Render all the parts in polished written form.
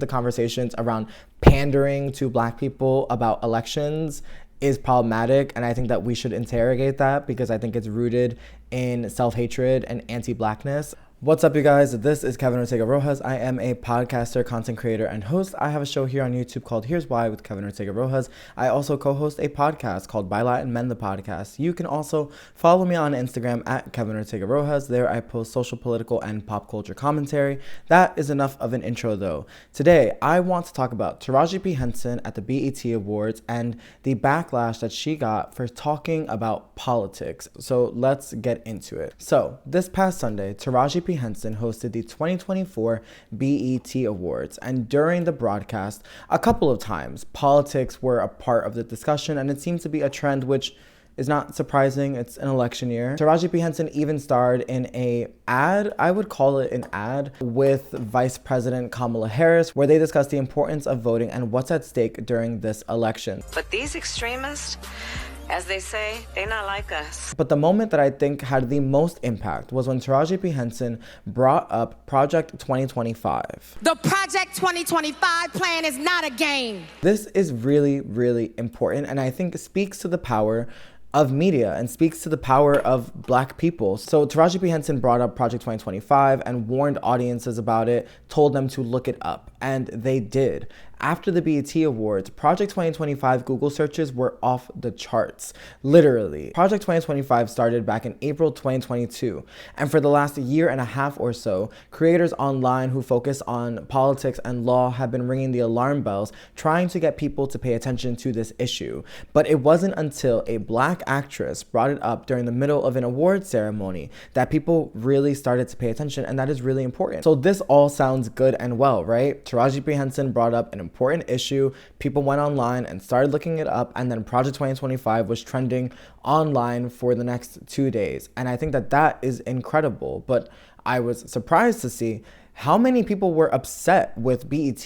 The conversations around pandering to Black people about elections is problematic, and I think that we should interrogate that because I think it's rooted in self-hatred and anti-Blackness. What's up, you guys? This is Kevin Ortega-Rojas. I am a podcaster, content creator, and host. I have a show here on YouTube called Here's Why with Kevin Ortega-Rojas. I also co-host a podcast called By Latin Men, the podcast. You can also follow me on Instagram at Kevin Ortega-Rojas. There I post social, political, and pop culture commentary. That is enough of an intro, though. Today, I want to talk about Taraji P Henson at the BET Awards and the backlash that she got for talking about politics. So let's get into it. So this past Sunday, Taraji P Henson hosted the 2024 BET Awards, and during the broadcast, a couple of times, politics were a part of the discussion, and it seems to be a trend which is not surprising. It's an election year. Taraji P Henson even starred in I would call it an ad, with Vice President Kamala Harris, where they discussed the importance of voting and what's at stake during this election. But these extremists, as they say, they not like us. But the moment that I think had the most impact was when Taraji P Henson brought up Project 2025. The Project 2025 plan is not a game. This is really, really important, and I think it speaks to the power of media and speaks to the power of Black people. So Taraji P Henson brought up Project 2025 and warned audiences about it, told them to look it up, and they did. After the BET Awards, Project 2025 Google searches were off the charts. Literally. Project 2025 started back in April 2022, and for the last year and a half or so, creators online who focus on politics and law have been ringing the alarm bells, trying to get people to pay attention to this issue. But it wasn't until a Black actress brought it up during the middle of an award ceremony that people really started to pay attention, and that is really important. So this all sounds good and well, right? Taraji P Henson brought up an important issue, people went online and started looking it up, and then Project 2025 was trending online for the next 2 days. And I think that that is incredible, but I was surprised to see how many people were upset with BET,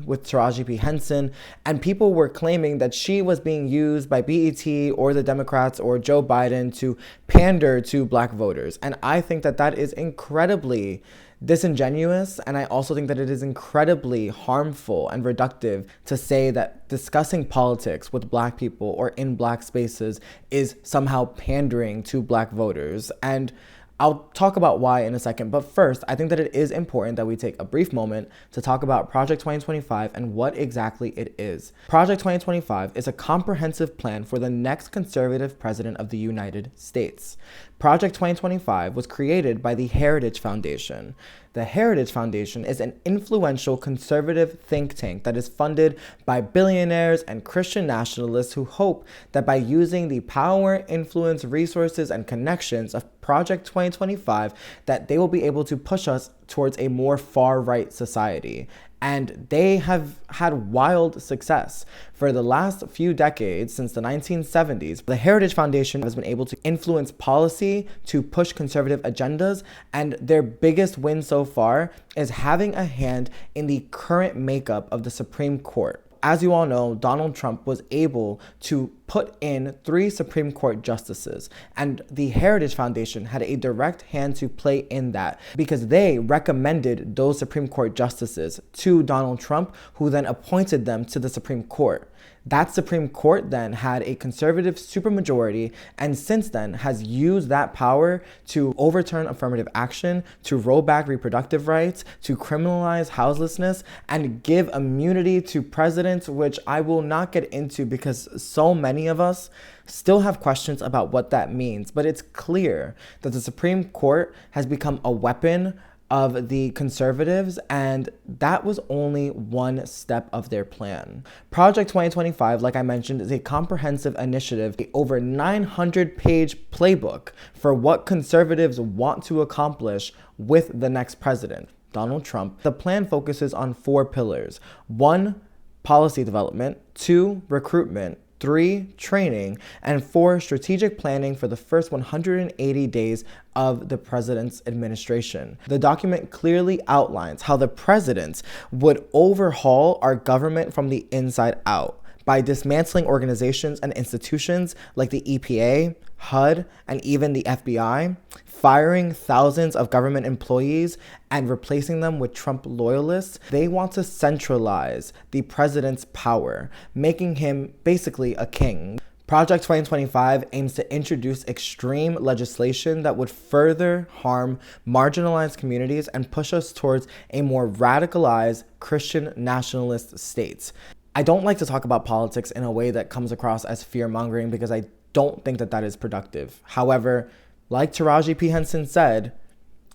with Taraji P Henson, and people were claiming that she was being used by BET or the Democrats or Joe Biden to pander to Black voters. And I think that that is incredibly disingenuous, and I also think that it is incredibly harmful and reductive to say that discussing politics with Black people or in Black spaces is somehow pandering to Black voters. And I'll talk about why in a second, but first, I think that it is important that we take a brief moment to talk about Project 2025 and what exactly it is. Project 2025 is a comprehensive plan for the next conservative president of the United States. Project 2025 was created by the Heritage Foundation. The Heritage Foundation is an influential conservative think tank that is funded by billionaires and Christian nationalists who hope that by using the power, influence, resources, and connections of Project 2025, that they will be able to push us towards a more far-right society. And they have had wild success. For the last few decades, since the 1970s, the Heritage Foundation has been able to influence policy to push conservative agendas, and their biggest win so far is having a hand in the current makeup of the Supreme Court. As you all know, Donald Trump was able to put in 3 Supreme Court justices, and the Heritage Foundation had a direct hand to play in that because they recommended those Supreme Court justices to Donald Trump, who then appointed them to the Supreme Court. That Supreme Court then had a conservative supermajority, and since then has used that power to overturn affirmative action, to roll back reproductive rights, to criminalize houselessness, and give immunity to presidents, which I will not get into because so many of us still have questions about what that means. But it's clear that the Supreme Court has become a weapon of the conservatives, and that was only one step of their plan. Project 2025, like I mentioned, is a comprehensive initiative, a over 900-page playbook for what conservatives want to accomplish with the next president, Donald Trump. The plan focuses on 4 pillars. 1, policy development. 2, recruitment. 3, training, and 4, strategic planning for the first 180 days of the president's administration. The document clearly outlines how the presidents would overhaul our government from the inside out. by dismantling organizations and institutions like the EPA, HUD, and even the FBI, firing thousands of government employees and replacing them with Trump loyalists. They want to centralize the president's power, making him basically a king. Project 2025 aims to introduce extreme legislation that would further harm marginalized communities and push us towards a more radicalized Christian nationalist state. I don't like to talk about politics in a way that comes across as fear-mongering because I don't think that that is productive. However, like Taraji P Henson said,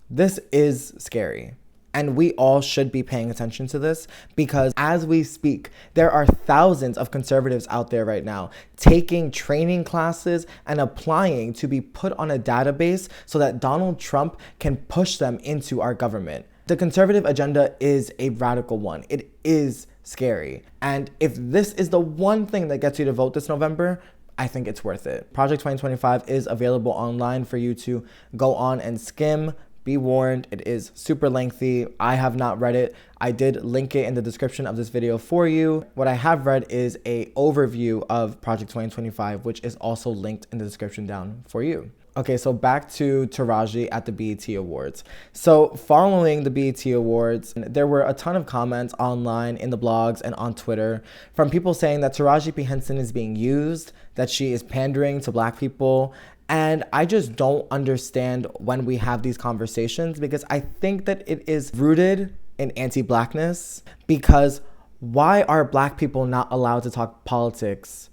this is scary. And we all should be paying attention to this because as we speak, there are thousands of conservatives out there right now taking training classes and applying to be put on a database so that Donald Trump can push them into our government. The conservative agenda is a radical one. It is scary. And if this is the one thing that gets you to vote this November, I think it's worth it. Project 2025 is available online for you to go on and skim. Be warned, it is super lengthy. I have not read it. I did link it in the description of this video for you. What I have read is an overview of Project 2025, which is also linked in the description down for you. Okay, so back to Taraji at the BET Awards. So following the BET Awards, there were a ton of comments online in the blogs and on Twitter from people saying that Taraji P Henson is being used, that she is pandering to Black people. And I just don't understand when we have these conversations because I think that it is rooted in anti-Blackness. Because why are Black people not allowed to talk politics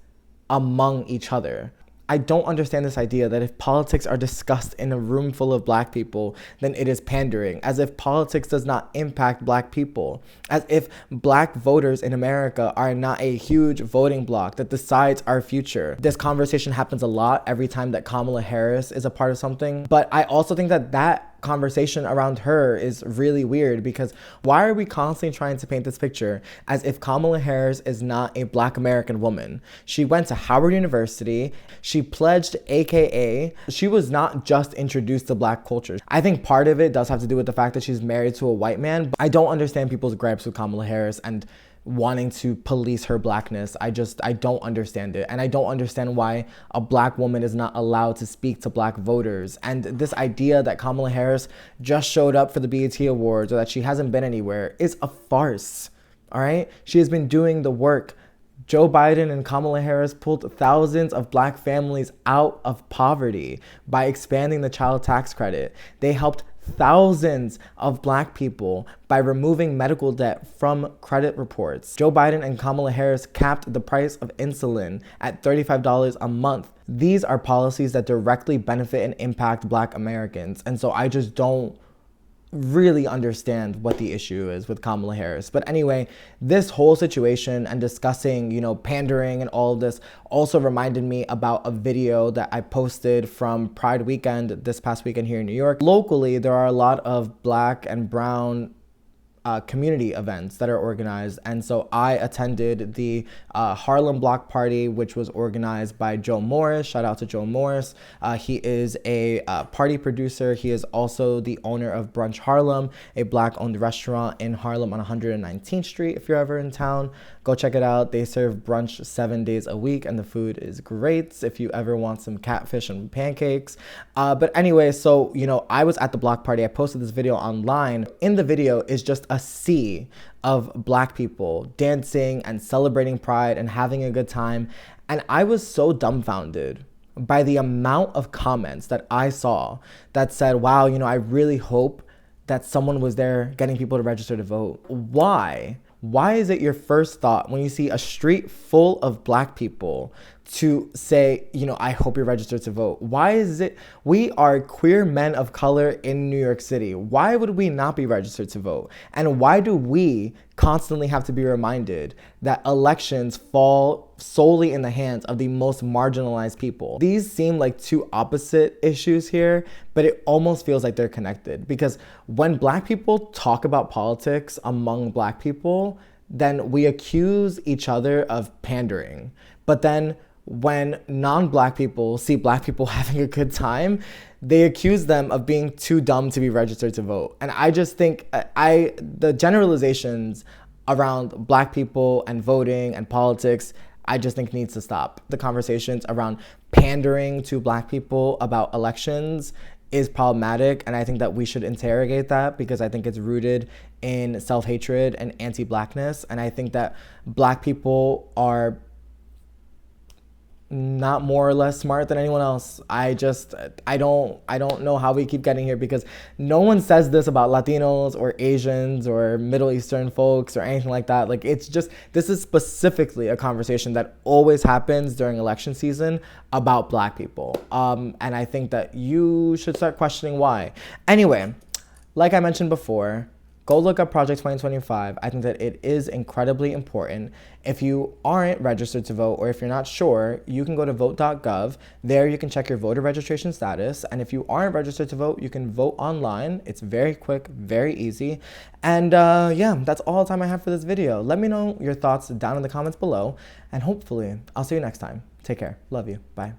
among each other? I don't understand this idea that if politics are discussed in a room full of Black people, then it is pandering, as if politics does not impact Black people, as if Black voters in America are not a huge voting bloc that decides our future. This conversation happens a lot every time that Kamala Harris is a part of something, but I also think that that conversation around her is really weird because why are we constantly trying to paint this picture as if Kamala Harris is not a Black American woman? She went to Howard University. She pledged AKA. She was not just introduced to Black culture. I think part of it does have to do with the fact that she's married to a white man. But I don't understand people's gripes with Kamala Harris and wanting to police her Blackness. I don't understand it. And I don't understand why a Black woman is not allowed to speak to Black voters. And this idea that Kamala Harris just showed up for the BET Awards or that she hasn't been anywhere is a farce. All right? She has been doing the work. Joe Biden and Kamala Harris pulled thousands of Black families out of poverty by expanding the child tax credit. They helped thousands of Black people by removing medical debt from credit reports. Joe Biden and Kamala Harris capped the price of insulin at $35 a month. These are policies that directly benefit and impact Black Americans. And so I just don't really understand what the issue is with Kamala Harris. But anyway, this whole situation and discussing, pandering and all of this also reminded me about a video that I posted from Pride weekend this past weekend here in New York. Locally, there are a lot of Black and brown community events that are organized. And so I attended the Harlem Block Party, which was organized by Joe Morris. Shout out to Joe Morris. He is a party producer. He is also the owner of Brunch Harlem, a Black-owned restaurant in Harlem on 119th Street. If you're ever in town, go check it out. They serve brunch 7 days a week and the food is great if you ever want some catfish and pancakes. But anyway, so, I was at the block party. I posted this video online. In the video is just a sea of Black people dancing and celebrating Pride and having a good time. And I was so dumbfounded by the amount of comments that I saw that said, wow, I really hope that someone was there getting people to register to vote. Why? Why is it your first thought when you see a street full of Black people to say, I hope you're registered to vote? Why is it we are queer men of color in New York City? Why would we not be registered to vote? And why do we constantly have to be reminded that elections fall solely in the hands of the most marginalized people? These seem like two opposite issues here, but it almost feels like they're connected, because when Black people talk about politics among Black people, then we accuse each other of pandering. But then when non-Black people see Black people having a good time, they accuse them of being too dumb to be registered to vote. And I just think the generalizations around Black people and voting and politics, I just think needs to stop. The conversations around pandering to Black people about elections is problematic, and I think that we should interrogate that, because I think it's rooted in self-hatred and anti-Blackness, and I think that Black people are not more or less smart than anyone else. I don't know how we keep getting here, because no one says this about Latinos or Asians or Middle Eastern folks or anything like that. Like, it's just, this is specifically a conversation that always happens during election season about Black people. And I think that you should start questioning why. Anyway, like I mentioned before, go look up Project 2025. I think that it is incredibly important. If you aren't registered to vote, or if you're not sure, you can go to vote.gov. There you can check your voter registration status. And if you aren't registered to vote, you can vote online. It's very quick, very easy. And yeah, that's all the time I have for this video. Let me know your thoughts down in the comments below. And hopefully, I'll see you next time. Take care. Love you. Bye.